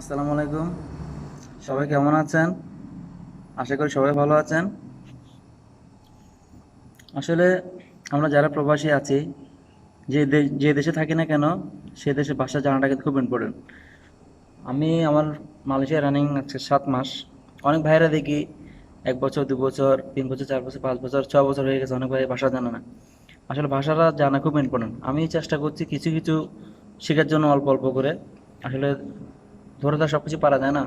আসসালামু আলাইকুম। সবাই কেমন আছেন? আশা করি সবাই ভালো আছেন। আসলে আমরা যারা প্রবাসী আছি, যে দেশে থাকি না কেন, সে দেশের ভাষা জানাটা কিন্তু খুব ইম্পর্টেন্ট। আমার মালয়েশিয়া রানিং আজকে 7 মাস। অনেক ভাইয়েরা দেখি 1 বছর, 2 বছর, 3 বছর, 4 বছর, 5 বছর, 6 বছর হয়ে গেছে, অনেক ভাই ভাষা জানে না। আসলে ভাষাটা জানা খুব ইম্পর্টেন্ট। আমি চেষ্টা করছি কিছু কিছু শেখার জন্য অল্প অল্প করে। আসলে ধরে তো সব কিছু পারা যায় না।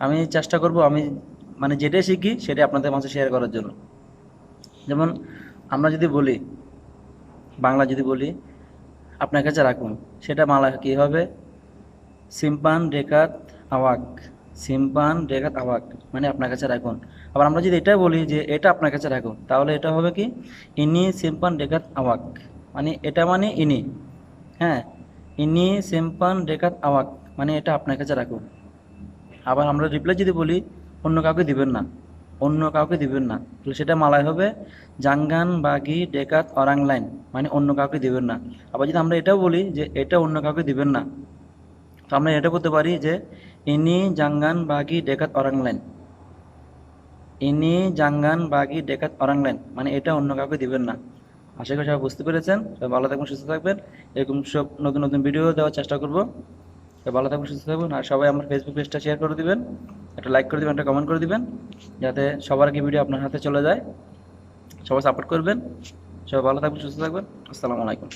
আমি চেষ্টা করব, আমি মানে যেটাই শিখি সেটাই আপনাদের মাঝে শেয়ার করার জন্য। যেমন আমরা যদি বলি, বাংলা যদি বলি আপনার কাছে রাখুন, সেটা বাংলা কী হবে? সিম্পান রেখাত আওয়াক। সিম্পান রেখাত আওয়াক মানে আপনার কাছে রাখুন। আবার আমরা যদি এটা বলি যে এটা আপনার কাছে রাখুন, তাহলে এটা হবে কি? ইনি সিম্পান রেখাত আওয়াক, মানে এটা মানে ইনি। হ্যাঁ, ইনি সিম্পান রেখাত আওয়াক মানে এটা আপনার কাছে রাখুন। আবার আমরা রিপ্লাই যদি বলি অন্য কাউকে দিবেন না, অন্য কাউকে দিবেন না, তাহলে সেটা মালায় হবে জাঙ্গান বাগি ডেকাত অরাং লাইন, মানে অন্য কাউকে দিবেন না। আবার যদি আমরা এটাও বলি যে এটা অন্য কাউকে দিবেন না, তো আমরা এটা করতে পারি যে ইনি জাঙ্গান বাগি ডেকাত অরাং লাইন। ইনি জাঙ্গান বাগি ডেকাত অরাং লাইন মানে এটা অন্য কাউকে দিবেন না। আশা করি সবাই বুঝতে পেরেছেন। সবাই ভালো থাকবেন, সুস্থ থাকবেন। এরকম সব নতুন নতুন ভিডিও দেওয়ার চেষ্টা করব। সবাই ভালো থাকবেন, সুস্থ থাকবেন। আর সবাই আমার ফেসবুক পেজটা শেয়ার করে দিবেন, একটা লাইক করে দিবেন, একটা কমেন্ট করে দিবেন, যাতে সবার আগে ভিডিও আপনার হাতে চলে যায়। সবাই সাপোর্ট করবেন। সবাই ভালো থাকবেন, সুস্থ থাকবেন। আসসালামু আলাইকুম।